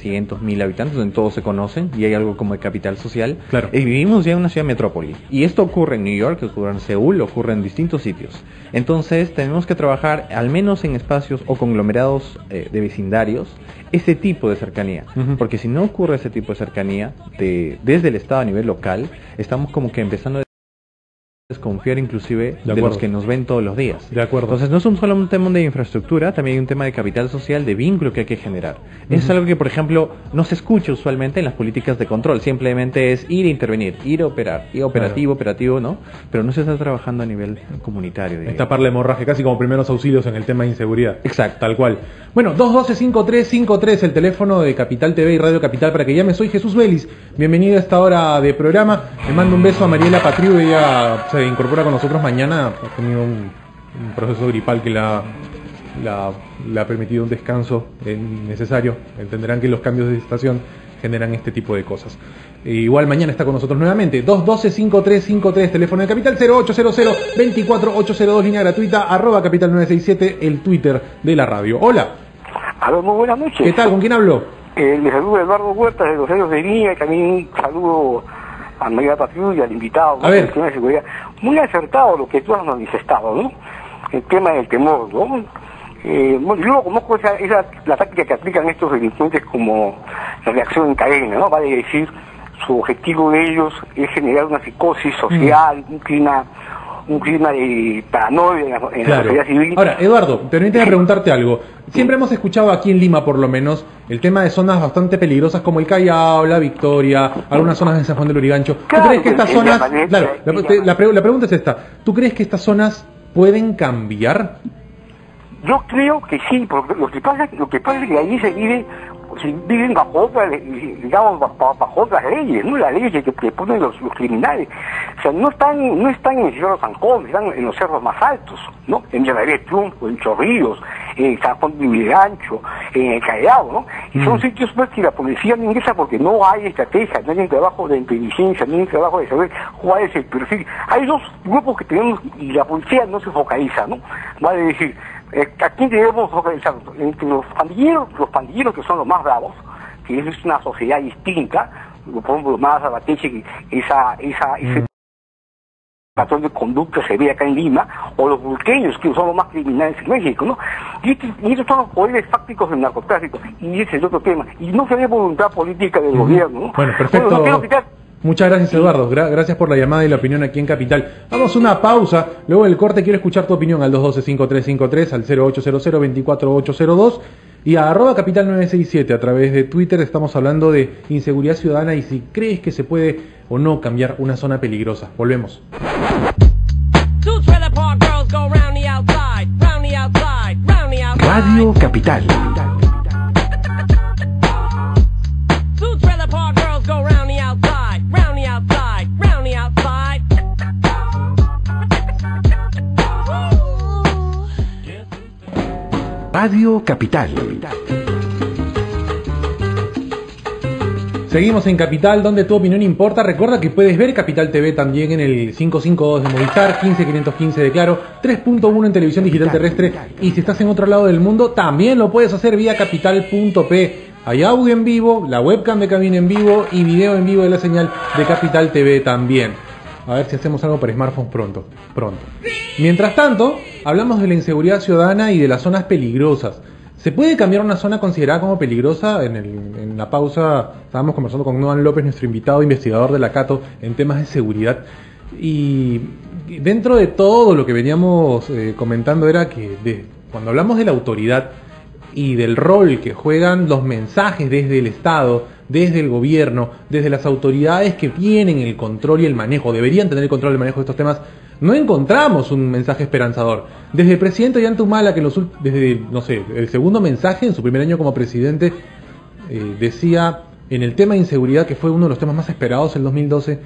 300.000 habitantes, donde todos se conocen y hay algo como de capital social. Claro. Y vivimos ya en una ciudad metrópoli. Y esto ocurre en New York, ocurre en Seúl, ocurre en distintos sitios. Entonces tenemos que trabajar al menos en espacios o conglomerados de vecindarios ese tipo de cercanía. Porque si no ocurre ese tipo de cercanía desde el Estado a nivel local, estamos como que empezando a desconfiar inclusive de los que nos ven todos los días. De acuerdo. Entonces no es solo un tema de infraestructura, también hay un tema de capital social, de vínculo que hay que generar. Es algo que, por ejemplo, no se escucha usualmente en las políticas de control. Simplemente es ir a intervenir, ir a operar, ir operativo, ¿no? Pero no se está trabajando a nivel comunitario. Tapar la hemorragia, casi como primeros auxilios en el tema de inseguridad. Exacto. Tal cual. Bueno, 212-5353, el teléfono de Capital TV y Radio Capital para que llame. Soy Jesús Vélez. Bienvenido a esta hora de programa. Le mando un beso a Mariela Patriu. Ella se incorpora con nosotros mañana. Ha tenido un proceso gripal que le ha permitido un descanso necesario. Entenderán que los cambios de estación generan este tipo de cosas. Igual mañana está con nosotros nuevamente. 212-5353, teléfono de Capital, 0800-24802, línea gratuita, @Capital967, el Twitter de la radio. Hola. Aló, muy buenas noches. ¿Qué tal? ¿Con quién hablo? Le saludo a Eduardo Huertas de los Años de Línea, y también saludo a María Patriu y al invitado. A ver. De seguridad. Muy acertado lo que tú has manifestado, ¿no? El tema del temor, ¿no? Bueno, yo conozco la táctica que aplican estos delincuentes como la reacción en cadena, ¿no? Vale decir, su objetivo de ellos es generar una psicosis social, un clima de paranoia en la sociedad civil. Ahora, Eduardo, permíteme preguntarte algo. Siempre hemos escuchado aquí en Lima, por lo menos, el tema de zonas bastante peligrosas como el Callao, la Victoria, algunas zonas de San Juan del Lurigancho. ¿Tú crees que estas zonas... Claro, la pregunta es esta. ¿Tú crees que estas zonas pueden cambiar? Yo creo que sí, porque lo que pasa es que ahí se viven bajo otras, digamos, bajo otras leyes, ¿no? Las leyes que ponen los criminales. O sea, no están en el Cerro San Juan, están en los cerros más altos, ¿no? En Llavería de Triunfo, en Chorrillos, en San Juan de Lurigancho, en el Callao, ¿no? Y son sitios pues que la policía no ingresa porque no hay estrategia, no hay un trabajo de inteligencia, no hay un trabajo de saber cuál es el perfil. Hay dos grupos que tenemos y la policía no se focaliza, ¿no? Vale decir, aquí debemos focalizar entre los pandilleros que son los más bravos, que es una sociedad distinta, por ejemplo, más abateche, ese patrón de conducta se ve acá en Lima, o los burqueños, que son los más criminales en México, ¿no? Y estos son los poderes fácticos del narcotráfico, y ese es otro tema. Y no se ve voluntad política del gobierno, ¿no? Bueno, perfecto. Bueno, muchas gracias, Eduardo. Gracias por la llamada y la opinión aquí en Capital. Vamos a una pausa. Luego del corte quiero escuchar tu opinión al 212-5353, al 0800-24802 y a @Capital967. A través de Twitter estamos hablando de inseguridad ciudadana y si crees que se puede o no cambiar una zona peligrosa. Volvemos. Radio Capital. Radio Capital. Seguimos en Capital, donde tu opinión importa. Recuerda que puedes ver Capital TV también en el 552 de Movistar, 15515 de Claro, 3.1 en televisión digital terrestre. Y si estás en otro lado del mundo, también lo puedes hacer vía capital.p. Hay audio en vivo, la webcam de cabina en vivo y video en vivo de la señal de Capital TV también. A ver si hacemos algo para smartphones pronto. Mientras tanto, hablamos de la inseguridad ciudadana y de las zonas peligrosas. ¿Se puede cambiar una zona considerada como peligrosa? En la pausa estábamos conversando con Noan López, nuestro invitado investigador de la Cato en temas de seguridad. Y dentro de todo lo que veníamos comentando era que cuando hablamos de la autoridad y del rol que juegan los mensajes desde el Estado, desde el gobierno, desde las autoridades que tienen el control y el manejo, deberían tener el control y el manejo de estos temas, no encontramos un mensaje esperanzador. Desde el presidente Ollanta Humala, que desde, no sé, el segundo mensaje en su primer año como presidente, decía en el tema de inseguridad, que fue uno de los temas más esperados en 2012,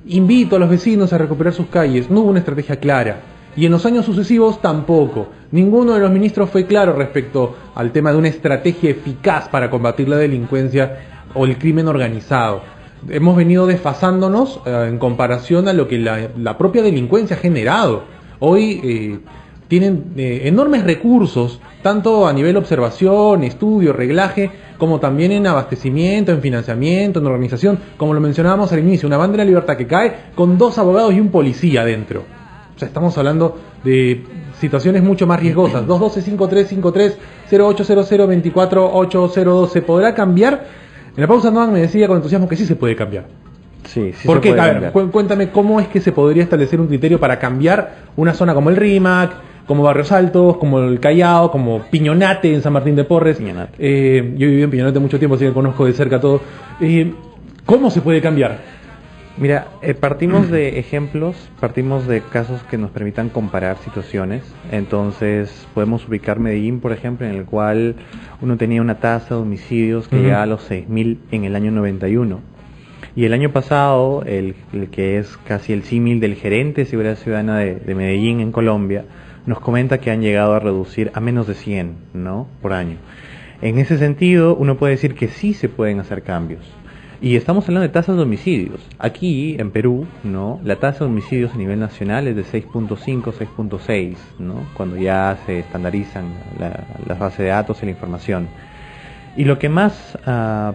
invito a los vecinos a recuperar sus calles. No hubo una estrategia clara. Y en los años sucesivos tampoco. Ninguno de los ministros fue claro respecto al tema de una estrategia eficaz para combatir la delincuencia o el crimen organizado. Hemos venido desfasándonos en comparación a lo que la propia delincuencia ha generado. Hoy tienen enormes recursos, tanto a nivel observación, estudio, reglaje, como también en abastecimiento, en financiamiento, en organización, como lo mencionábamos al inicio, una banda de la libertad que cae con 2 abogados y un policía adentro. O sea, estamos hablando de situaciones mucho más riesgosas. 212-5353, 0800-24-802. ¿Se podrá cambiar? En la pausa Noan me decía con entusiasmo que sí se puede cambiar. Sí, sí. ¿Por se qué? puede A ver, cambiar. cuéntame cómo es que se podría establecer un criterio para cambiar una zona como el Rímac, como Barrios Altos, como el Callao, como Piñonate en San Martín de Porres. Piñonate. Yo viví en Piñonate mucho tiempo, así que conozco de cerca todo. ¿Cómo se puede cambiar? Mira, partimos de ejemplos, partimos de casos que nos permitan comparar situaciones. Entonces podemos ubicar Medellín, por ejemplo, en el cual uno tenía una tasa de homicidios que llegaba a los 6.000 en el año 91. Y el año pasado, el que es casi el símil del gerente de seguridad ciudadana de Medellín en Colombia, nos comenta que han llegado a reducir a menos de 100, ¿no?, por año. En ese sentido, uno puede decir que sí se pueden hacer cambios. Y estamos hablando de tasas de homicidios. Aquí, en Perú, ¿no?, la tasa de homicidios a nivel nacional es de 6.5, 6.6, ¿no?, cuando ya se estandarizan las bases de datos y la información. Y lo que más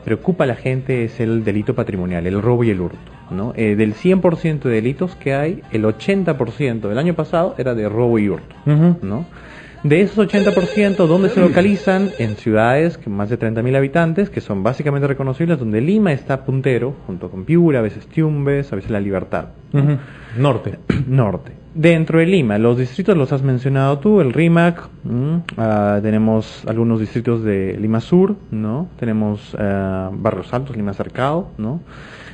preocupa a la gente es el delito patrimonial, el robo y el hurto, ¿no? Del 100% de delitos que hay, el 80% del año pasado era de robo y hurto, ¿no? De esos 80%, ¿dónde se localizan? En ciudades con más de 30.000 habitantes, que son básicamente reconocibles, donde Lima está puntero, junto con Piura, a veces Tumbes, a veces La Libertad. Norte. Norte. Dentro de Lima, los distritos los has mencionado tú, el Rímac, tenemos algunos distritos de Lima Sur, ¿no? Tenemos Barrios Altos, Lima Cercado, ¿no?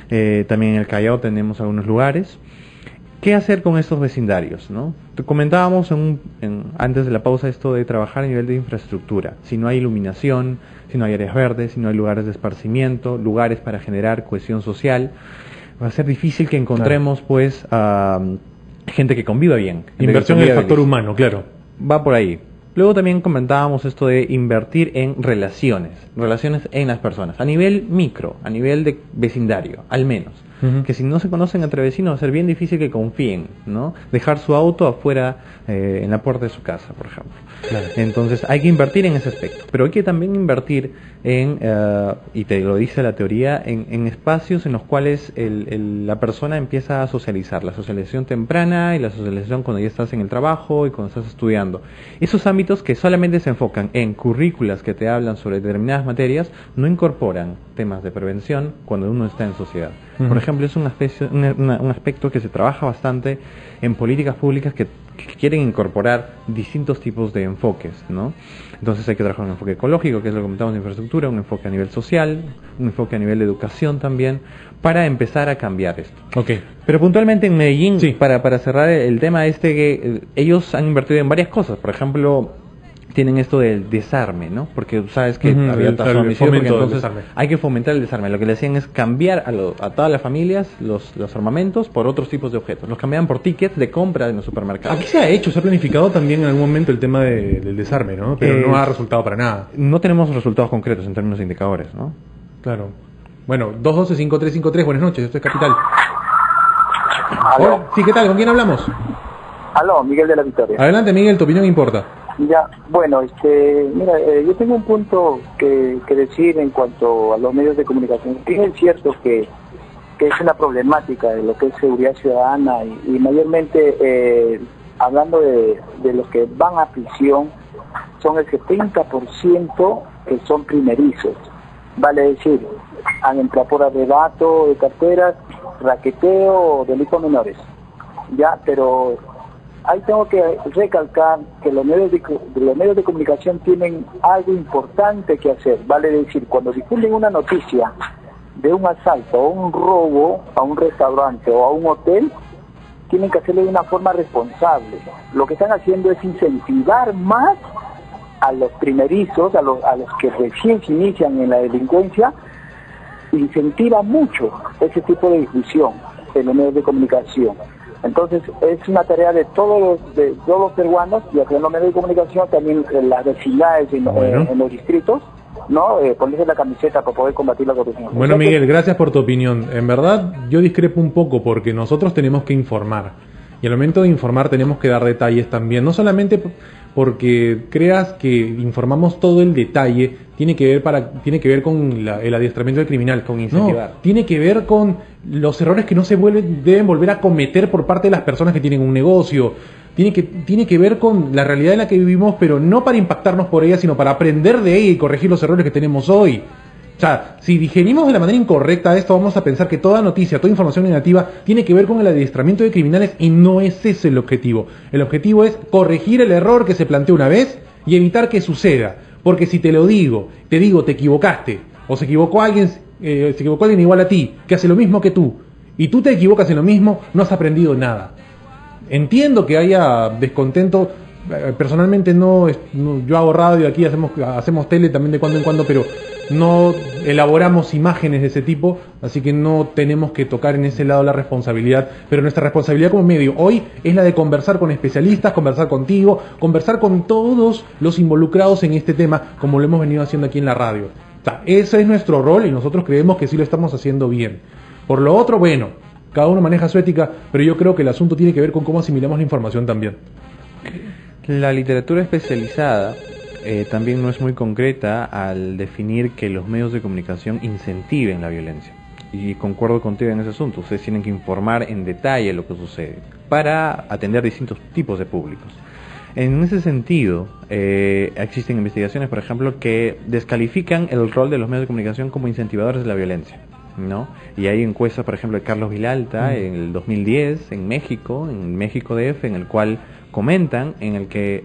También en el Callao tenemos algunos lugares. ¿Qué hacer con estos vecindarios, no? Te comentábamos antes de la pausa esto de trabajar a nivel de infraestructura. Si no hay iluminación, si no hay áreas verdes, si no hay lugares de esparcimiento, lugares para generar cohesión social, va a ser difícil que encontremos, pues, gente que conviva bien. Inversión en el factor humano, claro. Va por ahí. Luego también comentábamos esto de invertir en relaciones en las personas, a nivel micro, a nivel de vecindario, al menos. Que si no se conocen entre vecinos va a ser bien difícil que confíen, ¿no? Dejar su auto afuera en la puerta de su casa, por ejemplo. Claro. Entonces hay que invertir en ese aspecto, pero hay que también invertir en, y te lo dice la teoría, en espacios en los cuales la persona empieza a socializar, la socialización temprana y la socialización cuando ya estás en el trabajo y cuando estás estudiando. Esos ámbitos que solamente se enfocan en currículas que te hablan sobre determinadas materias, no incorporan temas de prevención cuando uno está en sociedad. Por ejemplo, es un aspecto que se trabaja bastante en políticas públicas que quieren incorporar distintos tipos de enfoques, ¿no? Entonces hay que trabajar un enfoque ecológico, que es lo que comentamos de infraestructura, un enfoque a nivel social, un enfoque a nivel de educación también, para empezar a cambiar esto. Okay. Pero puntualmente en Medellín, sí, para cerrar el tema que ellos han invertido en varias cosas. Por ejemplo, tienen esto del desarme, ¿no? Porque sabes que había tasas de homicidio, porque entonces hay que fomentar el desarme. Lo que le hacían es cambiar a todas las familias los armamentos por otros tipos de objetos. Los cambiaban por tickets de compra en los supermercados. Aquí se ha hecho, se ha planificado también en algún momento el tema del desarme, ¿no? Pero no ha resultado para nada. No tenemos resultados concretos en términos de indicadores, ¿no? Claro. Bueno, 212-5353, buenas noches, esto es Capital. ¿Aló? Sí, ¿qué tal? ¿Con quién hablamos? Aló, Miguel de la Victoria. Adelante, Miguel, tu opinión importa. Ya, bueno, mira, yo tengo un punto que decir en cuanto a los medios de comunicación. Es cierto que es una problemática de lo que es seguridad ciudadana y mayormente hablando de los que van a prisión, son el 70% que son primerizos. Vale decir, han entrado por arrebato de carteras, raqueteo o delitos menores. Ya, pero ahí tengo que recalcar que los medios de comunicación tienen algo importante que hacer. Vale decir, cuando difunden una noticia de un asalto o un robo a un restaurante o a un hotel, tienen que hacerlo de una forma responsable. Lo que están haciendo es incentivar más a los primerizos, a los que recién se inician en la delincuencia, incentiva mucho ese tipo de difusión en los medios de comunicación. Entonces es una tarea de todos los peruanos, y hacer los medios de comunicación, también en las vecindades, en los distritos, ¿no? Ponerse la camiseta para poder combatir la corrupción. Bueno, o sea, Miguel, gracias por tu opinión. En verdad, yo discrepo un poco porque nosotros tenemos que informar. Y al momento de informar tenemos que dar detalles también, no solamente porque creas que informamos todo el detalle, tiene que ver con el adiestramiento del criminal, con incentivar. No, tiene que ver con los errores que no se deben volver a cometer por parte de las personas que tienen un negocio. Tiene que ver con la realidad en la que vivimos, pero no para impactarnos por ella, sino para aprender de ella y corregir los errores que tenemos hoy. O sea, si digerimos de la manera incorrecta esto, vamos a pensar que toda noticia, toda información negativa tiene que ver con el adiestramiento de criminales, y no es ese el objetivo. El objetivo es corregir el error que se planteó una vez y evitar que suceda. Porque si te digo, te equivocaste, o se equivocó alguien igual a ti, que hace lo mismo que tú, y tú te equivocas en lo mismo, no has aprendido nada. Entiendo que haya descontento. Personalmente no, yo hago radio, aquí hacemos tele también de cuando en cuando, pero no elaboramos imágenes de ese tipo, así que no tenemos que tocar en ese lado la responsabilidad. Pero nuestra responsabilidad como medio hoy es la de conversar con especialistas, conversar contigo, conversar con todos los involucrados en este tema, como lo hemos venido haciendo aquí en la radio. O sea, ese es nuestro rol y nosotros creemos que sí lo estamos haciendo bien. Por lo otro, bueno, cada uno maneja su ética, pero yo creo que el asunto tiene que ver con cómo asimilamos la información también. La literatura especializada también no es muy concreta al definir que los medios de comunicación incentiven la violencia. Y concuerdo contigo en ese asunto. Ustedes tienen que informar en detalle lo que sucede para atender distintos tipos de públicos. En ese sentido, existen investigaciones, por ejemplo, que descalifican el rol de los medios de comunicación como incentivadores de la violencia, ¿no? Y hay encuestas, por ejemplo, de Carlos Vilalta en el 2010 en México DF, en el cual comentan en el que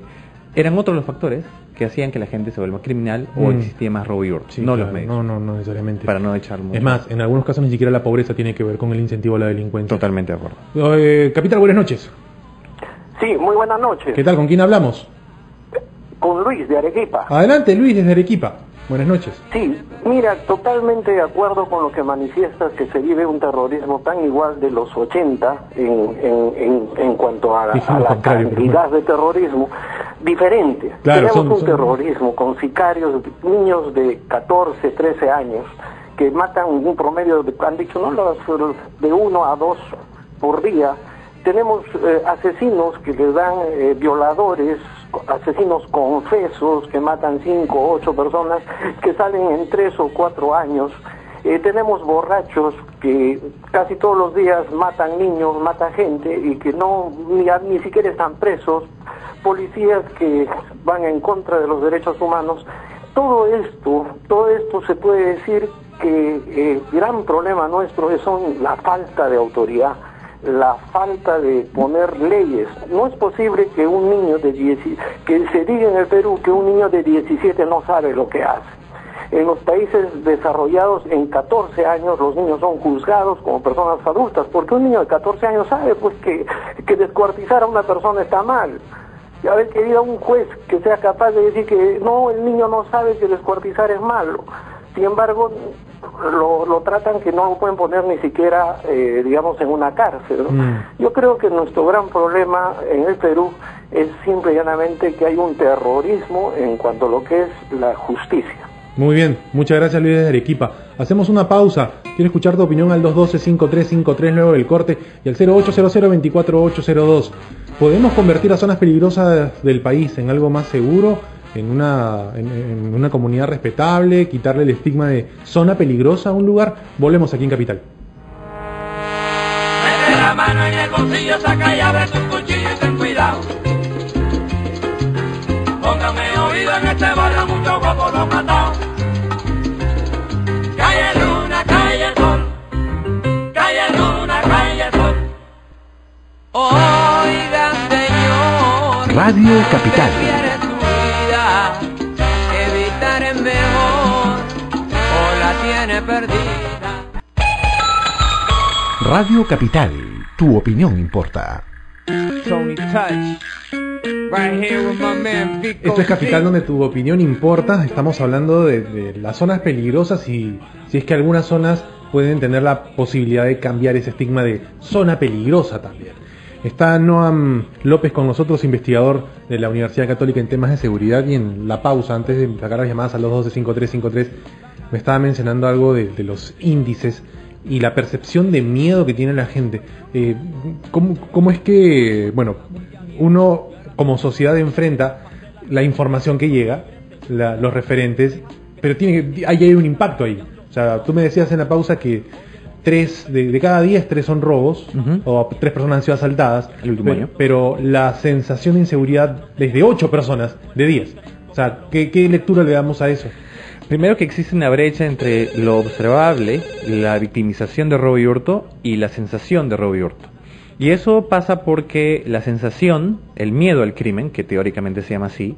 eran otros los factores que hacían que la gente se vuelva criminal o existía más robo y hurto, sí, no claro, los medios. No necesariamente. Para no echar mucho. Es más, en algunos casos ni siquiera la pobreza tiene que ver con el incentivo a la delincuencia. Totalmente de acuerdo. Capital, buenas noches. Sí, muy buenas noches. ¿Qué tal? ¿Con quién hablamos? Con Luis de Arequipa. Adelante, Luis, desde Arequipa. Buenas noches. Sí, mira, totalmente de acuerdo con lo que manifiestas, que se vive un terrorismo tan igual de los 80 en cuanto a la cantidad de terrorismo, diferente. Claro, tenemos un terrorismo con sicarios, niños de 14, 13 años, que matan un promedio, han dicho, no, de 1 a 2 por día. Tenemos asesinos que les dan violadores, asesinos confesos que matan 5 o 8 personas, que salen en 3 o 4 años. Tenemos borrachos que casi todos los días matan niños, matan gente y que ni siquiera están presos. Policías que van en contra de los derechos humanos. Todo esto se puede decir que el gran problema nuestro son la falta de autoridad, la falta de poner leyes. No es posible que un niño que se diga en el Perú que un niño de 17 no sabe lo que hace. En los países desarrollados, en 14 años los niños son juzgados como personas adultas, porque un niño de 14 años sabe pues que descuartizar a una persona está mal. Y a ver, que diga un juez que sea capaz de decir que no, el niño no sabe que descuartizar es malo. Sin embargo, lo tratan que no lo pueden poner ni siquiera, digamos, en una cárcel, ¿no? Yo creo que nuestro gran problema en el Perú es simple y llanamente que hay un terrorismo en cuanto a lo que es la justicia. Muy bien, muchas gracias Luis desde Arequipa. Hacemos una pausa. Quiero escuchar tu opinión al 212-5353 luego del corte y al 0800-24802. ¿Podemos convertir a zonas peligrosas del país en algo más seguro? En una comunidad respetable, quitarle el estigma de zona peligrosa a un lugar. Volvemos aquí en Capital. Mete la mano en el bolsillo, saca y abre tu cuchillo y ten cuidado. Póngame oído en este barrio, mucho guapo lo matado. Calle Luna, calle Sol, calle Luna, calle Sol. Oiga, señor, Radio Capital. Evitar es mejor o la tiene perdida. Radio Capital, tu opinión importa. Tony Touch. Right here with my man Vico. Esto es Capital, donde tu opinión importa. Estamos hablando de las zonas peligrosas y si es que algunas zonas pueden tener la posibilidad de cambiar ese estigma de zona peligrosa también. Está Noam López con nosotros, investigador de la Universidad Católica en temas de seguridad, y en la pausa, antes de sacar las llamadas a los 12-5353, me estaba mencionando algo de los índices y la percepción de miedo que tiene la gente. ¿Cómo es que, bueno, uno como sociedad enfrenta la información que llega, los referentes, pero hay un impacto ahí? O sea, tú me decías en la pausa que 3 de cada 10, 3 son robos, o 3 personas han sido asaltadas el último año. Pero la sensación de inseguridad desde 8 personas de 10. O sea, ¿qué lectura le damos a eso? Primero, que existe una brecha entre lo observable, la victimización de robo y hurto, y la sensación de robo y hurto. Y eso pasa porque la sensación, el miedo al crimen, que teóricamente se llama así,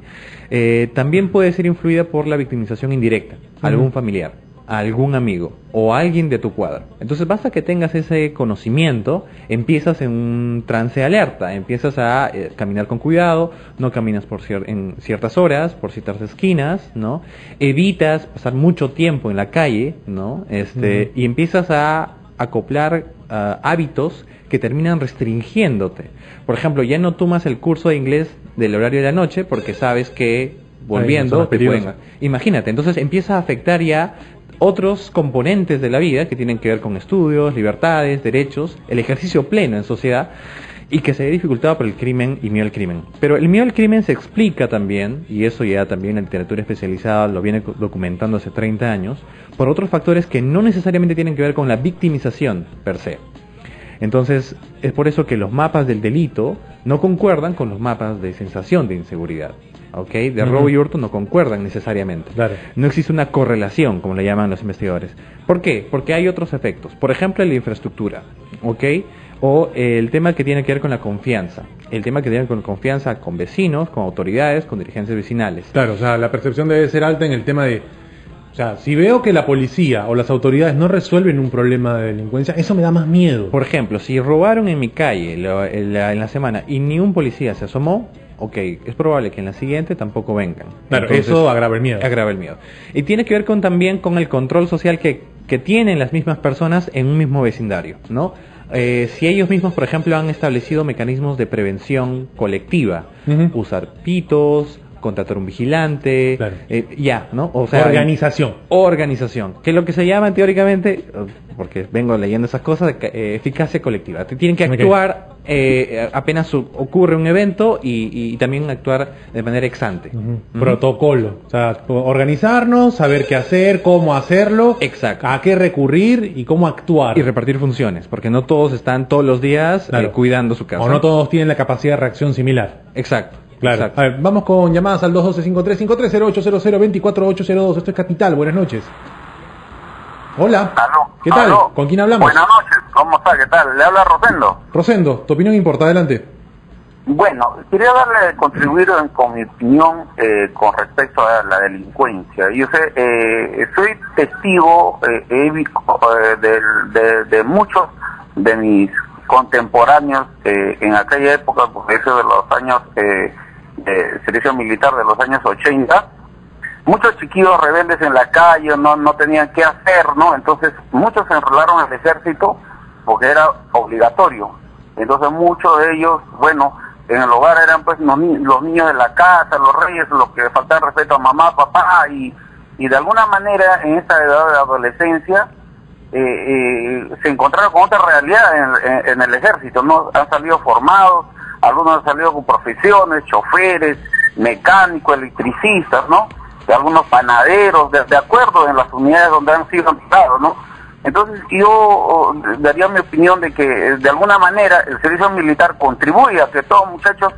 también puede ser influida por la victimización indirecta, a algún familiar, a algún amigo o a alguien de tu cuadro. Entonces basta que tengas ese conocimiento, empiezas en un trance de alerta, empiezas a caminar con cuidado, no caminas en ciertas horas, por ciertas esquinas, ¿no? Evitas pasar mucho tiempo en la calle, ¿no? Y empiezas a acoplar hábitos que terminan restringiéndote. Por ejemplo, ya no tomas el curso de inglés del horario de la noche porque sabes que volviendo te pueden... Imagínate, entonces empieza a afectar ya otros componentes de la vida que tienen que ver con estudios, libertades, derechos, el ejercicio pleno en sociedad, y que se ve dificultado por el crimen y miedo al crimen. Pero el miedo al crimen se explica también, y eso ya también la literatura especializada lo viene documentando hace 30 años, por otros factores que no necesariamente tienen que ver con la victimización per se. Entonces, es por eso que los mapas del delito no concuerdan con los mapas de sensación de inseguridad. ¿Okay? De robo y hurto no concuerdan necesariamente. Claro. No existe una correlación, como le llaman los investigadores. ¿Por qué? Porque hay otros efectos. Por ejemplo, la infraestructura, ¿okay? O el tema que tiene que ver con la confianza. El tema que tiene que ver con confianza con vecinos, con autoridades, con dirigencias vecinales. Claro, o sea, la percepción debe ser alta en el tema de... O sea, si veo que la policía o las autoridades no resuelven un problema de delincuencia, eso me da más miedo. Por ejemplo, si robaron en mi calle en la semana y ni un policía se asomó, ok, es probable que en la siguiente tampoco vengan. Claro, entonces, eso agrava el miedo. Agrava el miedo. Y tiene que ver también con el control social que tienen las mismas personas en un mismo vecindario, ¿no? Si ellos mismos, por ejemplo, han establecido mecanismos de prevención colectiva, usar pitos, contratar un vigilante, claro. ¿No? O sea, organización, que es lo que se llama teóricamente, porque vengo leyendo esas cosas, eficacia colectiva. Tienen que actuar apenas ocurre un evento y también actuar de manera ex ante. Protocolo, o sea, organizarnos, saber qué hacer, cómo hacerlo, exacto, a qué recurrir y cómo actuar. Y repartir funciones, porque no todos están todos los días cuidando su casa. O no todos tienen la capacidad de reacción similar. Exacto. Claro. Exacto. A ver, vamos con llamadas al 212-5353-0800-24802. Esto es Capital, buenas noches. Hola. ¿Aló? ¿Qué tal? ¿Aló? ¿Con quién hablamos? Buenas noches, ¿cómo está? ¿Qué tal? Le habla Rosendo. Rosendo, tu opinión importa, adelante. Bueno, quería contribuir con mi opinión con respecto a la delincuencia. Yo sé, soy testigo de muchos de mis contemporáneos en aquella época, porque eso de los años servicio militar de los años 80, muchos chiquillos rebeldes en la calle no tenían qué hacer, ¿no? Entonces muchos se enrolaron al ejército porque era obligatorio. Entonces muchos de ellos, bueno, en el hogar eran pues los niños de la casa, los reyes, los que faltaban respeto a mamá, papá, y de alguna manera en esta edad de adolescencia se encontraron con otra realidad en el ejército, ¿no? Han salido formados, algunos han salido con profesiones, choferes, mecánicos, electricistas, ¿no? De algunos panaderos, de acuerdo en las unidades donde han sido empleados, ¿no? Entonces yo daría mi opinión de que de alguna manera el servicio militar contribuye a que todos muchachos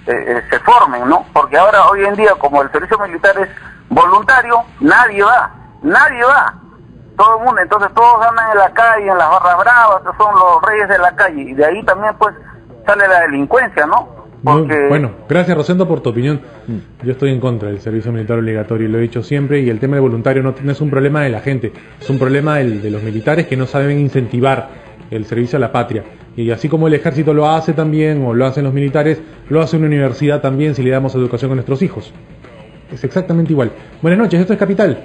se formen, ¿no? Porque ahora, hoy en día, como el servicio militar es voluntario, nadie va. Todo el mundo, entonces todos andan en la calle, en las barras bravas, son los reyes de la calle, y de ahí también pues sale la delincuencia, ¿no? Porque... Bueno, gracias Rosendo por tu opinión. Yo estoy en contra del servicio militar obligatorio, lo he dicho siempre, y el tema del voluntario no es un problema de la gente, es un problema de los militares que no saben incentivar el servicio a la patria. Y así como el ejército lo hace también, o lo hacen los militares, lo hace una universidad también si le damos educación a nuestros hijos. Es exactamente igual. Buenas noches, esto es Capital.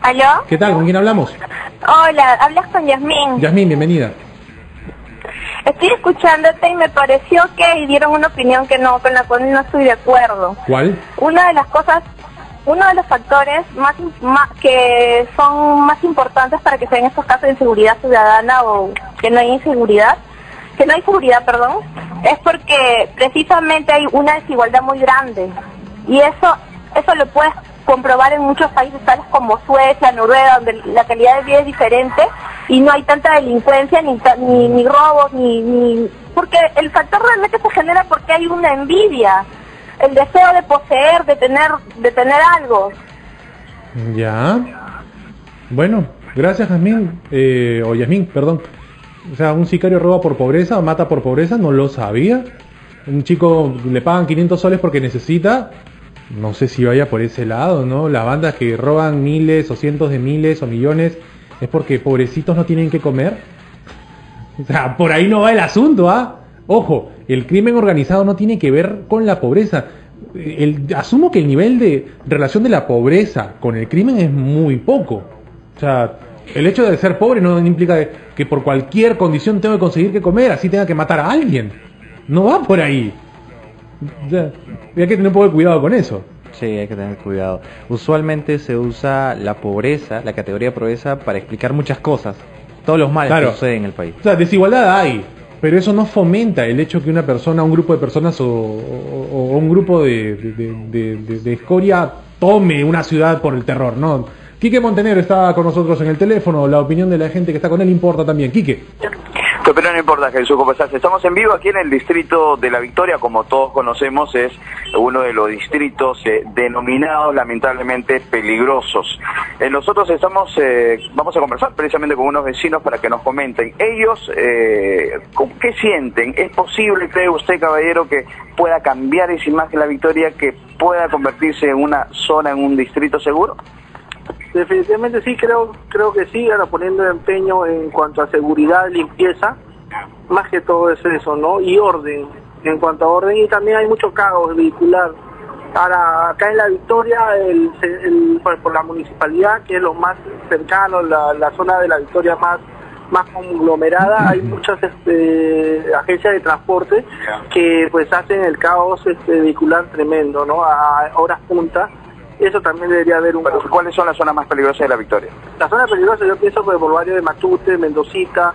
¿Aló? ¿Qué tal? ¿Con quién hablamos? Hola, hablas con Yasmín. Yasmín, bienvenida. Estoy escuchándote y me pareció que dieron una opinión con la cual no estoy de acuerdo. ¿Cuál? Una de las cosas uno de los factores que son más importantes para que se den estos casos de inseguridad ciudadana o que no hay seguridad, perdón, es porque precisamente hay una desigualdad muy grande y eso lo puedes comprobar en muchos países tales como Suecia, Noruega, donde la calidad de vida es diferente y no hay tanta delincuencia ni robos ni porque el factor realmente se genera porque hay una envidia, el deseo de poseer, de tener algo. Ya. Bueno, gracias Yasmín, perdón. O sea, un sicario roba por pobreza o mata por pobreza, no lo sabía. Un chico le pagan 500 soles porque necesita, no sé si vaya por ese lado, ¿no? Las bandas que roban miles o cientos de miles o millones es porque pobrecitos no tienen que comer. O sea, por ahí no va el asunto, ¿ah? Ojo, el crimen organizado no tiene que ver con la pobreza. Asumo que el nivel de relación de la pobreza con el crimen es muy poco. O sea, el hecho de ser pobre no implica que por cualquier condición tengo que conseguir que comer, así tenga que matar a alguien. No va por ahí. O sea, hay que tener un poco de cuidado con eso. Sí, hay que tener cuidado. Usualmente se usa la pobreza, la categoría de pobreza, para explicar muchas cosas. Todos los males que suceden en el país. O sea, desigualdad hay, pero eso no fomenta el hecho que una persona, un grupo de personas o un grupo de escoria tome una ciudad por el terror, ¿no? Quique Montenegro está con nosotros en el teléfono, la opinión de la gente que está con él importa también. Quique. Tu opinión no importa, Jesús, ¿cómo estás? Estamos en vivo aquí en el distrito de La Victoria, como todos conocemos, es uno de los distritos denominados lamentablemente peligrosos. Nosotros vamos a conversar precisamente con unos vecinos para que nos comenten. Ellos, ¿qué sienten? ¿Es posible, cree usted, caballero, que pueda cambiar esa imagen La Victoria, que pueda convertirse en una zona, en un distrito seguro? Definitivamente sí, creo que sí, ahora poniendo empeño en cuanto a seguridad, limpieza, más que todo es eso, ¿no? Y orden, en cuanto a orden, y también hay mucho caos vehicular. Ahora, acá en La Victoria, por la municipalidad, que es lo más cercano, la zona de La Victoria más conglomerada, hay muchas agencias de transporte que pues hacen el caos vehicular tremendo, ¿no? A horas puntas. Eso también debería haber un... ¿Cuáles son las zonas más peligrosas de La Victoria? Las zonas peligrosas yo pienso por el barrio de Matute, Mendocita,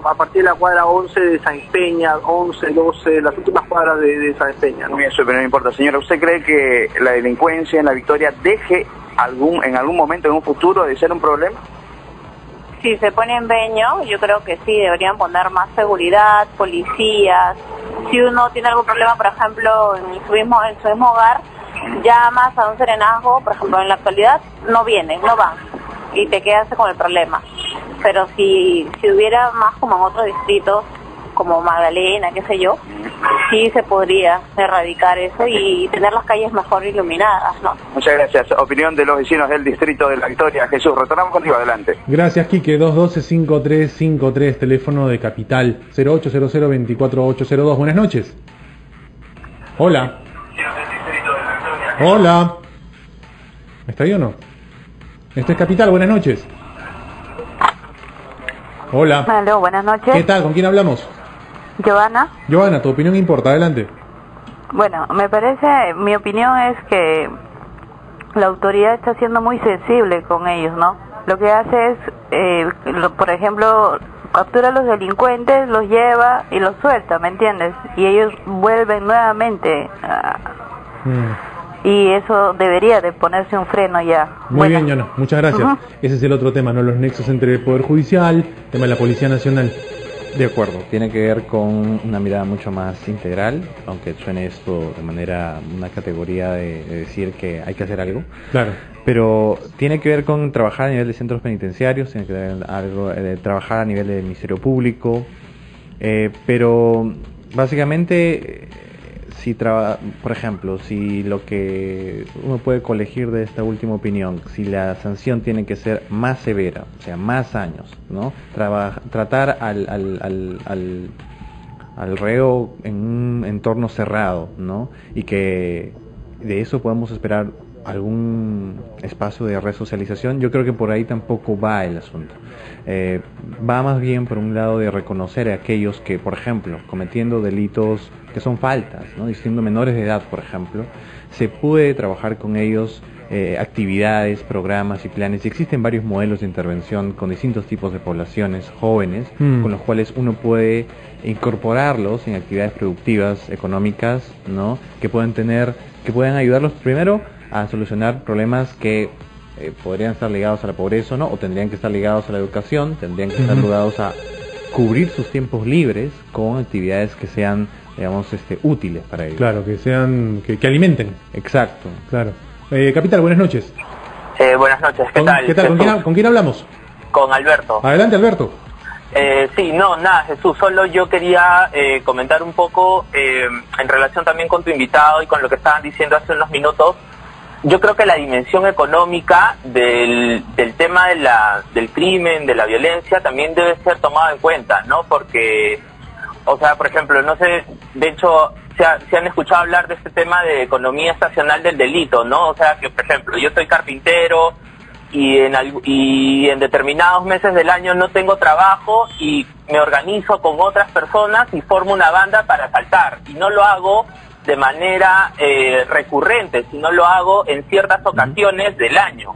a partir de la cuadra 11 de San Peña, 11, 12, las últimas cuadras de San Peña, ¿no? Eso, pero no importa. Señora, ¿usted cree que la delincuencia en La Victoria deje en algún momento, en un futuro, de ser un problema? Si se pone empeño, yo creo que sí, deberían poner más seguridad, policías. Si uno tiene algún problema, por ejemplo, en su mismo hogar, llamas a un serenazgo, por ejemplo, en la actualidad no van y te quedas con el problema. Pero si hubiera más como en otros distritos, como Magdalena, qué sé yo, sí se podría erradicar eso y tener las calles mejor iluminadas, ¿no? Muchas gracias. Opinión de los vecinos del distrito de La Victoria. Jesús, retornamos contigo, adelante. Gracias, Quique. 212-5353, teléfono de Capital, 0800-24802. Buenas noches. Hola. Hola. ¿Está ahí o no? Esto es Capital, buenas noches. Hola. Aló, buenas noches. ¿Qué tal? ¿Con quién hablamos? Giovanna. Giovanna, tu opinión importa, adelante. Bueno, mi opinión es que la autoridad está siendo muy sensible con ellos, ¿no? Lo que hace es, por ejemplo, captura a los delincuentes, los lleva y los suelta, ¿me entiendes? Y ellos vuelven nuevamente y eso debería de ponerse un freno ya. Muy bien, Yana, muchas gracias. Ese es el otro tema, ¿no? Los nexos entre el Poder Judicial, tema de la Policía Nacional. De acuerdo, tiene que ver con una mirada mucho más integral, aunque suene esto de manera, una categoría de decir que hay que hacer algo. Claro. Pero tiene que ver con trabajar a nivel de centros penitenciarios, tiene que ver algo de trabajar a nivel del Ministerio Público, pero básicamente... por ejemplo, si lo que uno puede colegir de esta última opinión, si la sanción tiene que ser más severa, o sea, más años, ¿no? Tratar al reo en un entorno cerrado, ¿no? Y que de eso podemos esperar algún espacio de resocialización, yo creo que por ahí tampoco va el asunto. Va más bien por un lado de reconocer a aquellos que, por ejemplo, cometiendo delitos que son faltas, ¿no? Siendo menores de edad, por ejemplo, se puede trabajar con ellos actividades, programas y planes, y existen varios modelos de intervención con distintos tipos de poblaciones jóvenes, con los cuales uno puede incorporarlos en actividades productivas, económicas, ¿no? que puedan ayudarlos primero a solucionar problemas que podrían estar ligados a la pobreza, ¿no? O tendrían que estar ligados a la educación, tendrían que estar ligados a cubrir sus tiempos libres con actividades que sean, digamos, útiles para ellos. Claro, que sean, que alimenten. Exacto. Claro. Capital, buenas noches. Buenas noches, ¿qué tal? ¿Qué tal? ¿Con quién hablamos? Con Alberto. Adelante, Alberto. Sí, no, nada, Jesús, solo yo quería comentar un poco en relación también con tu invitado y con lo que estaban diciendo hace unos minutos. Yo creo que la dimensión económica del tema del crimen, de la violencia, también debe ser tomada en cuenta, ¿no? Porque, o sea, por ejemplo, no sé, de hecho, se han escuchado hablar de este tema de economía estacional del delito, ¿no? O sea, que, por ejemplo, yo soy carpintero y en determinados meses del año no tengo trabajo y me organizo con otras personas y formo una banda para asaltar. Y no lo hago de manera recurrente, sino lo hago en ciertas ocasiones del año,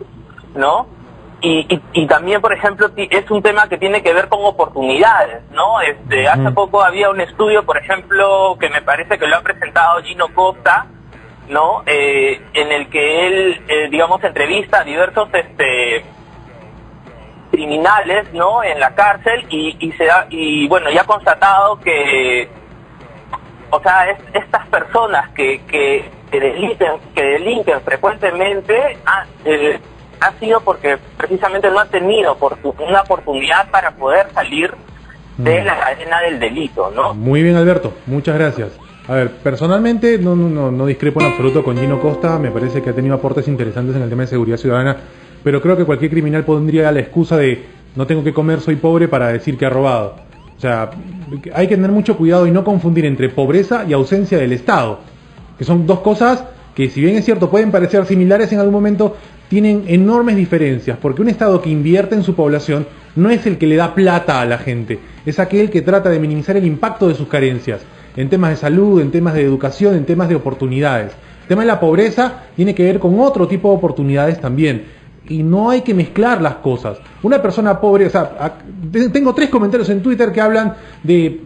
¿no? Y también, por ejemplo, es un tema que tiene que ver con oportunidades, ¿no? Hace poco había un estudio, por ejemplo, que me parece que lo ha presentado Gino Costa, ¿no? En el que él, digamos, entrevista a diversos criminales, ¿no? En la cárcel y bueno, ya ha constatado que, o sea, estas personas que delinquen frecuentemente ha sido porque precisamente no han tenido una oportunidad para poder salir de la cadena del delito, ¿no? Muy bien, Alberto, muchas gracias. A ver, personalmente no discrepo en absoluto con Gino Costa, me parece que ha tenido aportes interesantes en el tema de seguridad ciudadana, pero creo que cualquier criminal pondría la excusa de no tengo que comer, soy pobre, para decir que ha robado. O sea, hay que tener mucho cuidado y no confundir entre pobreza y ausencia del Estado, que son dos cosas que, si bien es cierto, pueden parecer similares en algún momento, tienen enormes diferencias, porque un Estado que invierte en su población no es el que le da plata a la gente, es aquel que trata de minimizar el impacto de sus carencias, en temas de salud, en temas de educación, en temas de oportunidades. El tema de la pobreza tiene que ver con otro tipo de oportunidades también, y no hay que mezclar las cosas. Una persona pobre, o sea, tengo 3 comentarios en Twitter que hablan de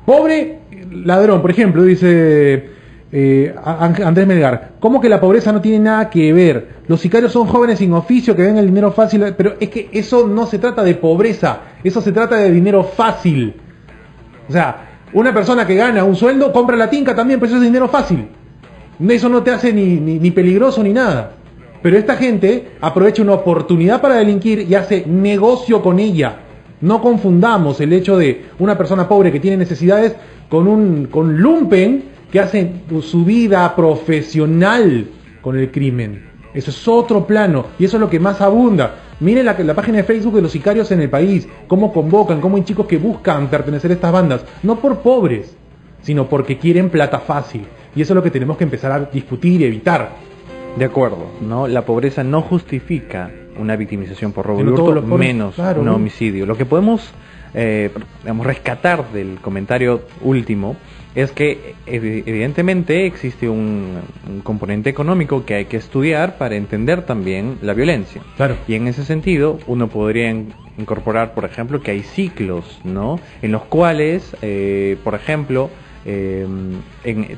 pobre, ladrón, por ejemplo, dice Andrés Melgar, ¿cómo que la pobreza no tiene nada que ver? Los sicarios son jóvenes sin oficio que ven el dinero fácil, pero es que eso no se trata de pobreza, eso se trata de dinero fácil. O sea, una persona que gana un sueldo compra la tinca también, pero eso es dinero fácil. Eso no te hace ni peligroso ni nada. Pero esta gente aprovecha una oportunidad para delinquir y hace negocio con ella. No confundamos el hecho de una persona pobre que tiene necesidades con lumpen que hacen su vida profesional con el crimen. Eso es otro plano y eso es lo que más abunda. Miren la página de Facebook de los sicarios en el país, cómo convocan, cómo hay chicos que buscan pertenecer a estas bandas, no por pobres, sino porque quieren plata fácil. Y eso es lo que tenemos que empezar a discutir y evitar. De acuerdo, ¿no? La pobreza no justifica una victimización por robo y hurto, menos claro, un homicidio. Lo que podemos rescatar del comentario último es que evidentemente existe un componente económico que hay que estudiar para entender también la violencia. Claro. Y en ese sentido uno podría incorporar, por ejemplo, que hay ciclos, ¿no? En los cuales, por ejemplo, en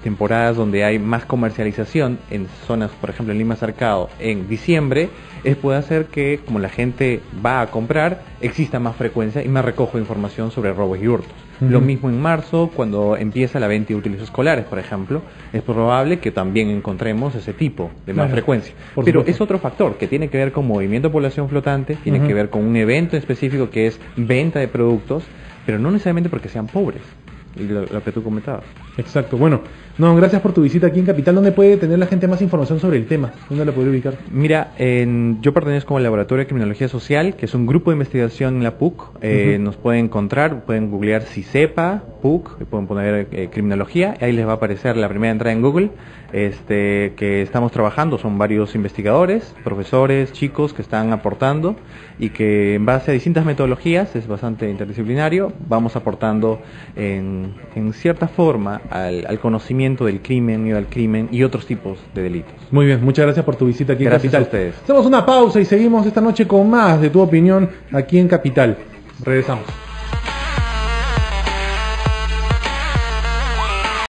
temporadas donde hay más comercialización en zonas, por ejemplo en Lima Cercado, en diciembre, puede hacer que, como la gente va a comprar, exista más frecuencia y más recojo de información sobre robos y hurtos. Lo mismo en marzo, cuando empieza la venta de útiles escolares, por ejemplo, es probable que también encontremos ese tipo de más frecuencia. Pero es otro factor que tiene que ver con movimiento de población flotante, tiene que ver con un evento específico que es venta de productos, pero no necesariamente porque sean pobres. Y lo que tú comentabas. Exacto. Bueno, gracias por tu visita aquí en Capital. ¿Dónde puede tener la gente más información sobre el tema? ¿Dónde la puede ubicar? Mira, yo pertenezco al Laboratorio de Criminología Social, que es un grupo de investigación en la PUC. Nos pueden encontrar, pueden googlear CISEPA PUC, pueden poner criminología, ahí les va a aparecer la primera entrada en Google, que estamos trabajando, son varios investigadores, profesores, chicos que están aportando y que en base a distintas metodologías, es bastante interdisciplinario, vamos aportando en cierta forma al conocimiento del crimen, miedo al crimen y otros tipos de delitos. Muy bien, muchas gracias por tu visita aquí Gracias en Capital. a ustedes. Hacemos una pausa y seguimos esta noche con más de Tu Opinión aquí en Capital. Regresamos.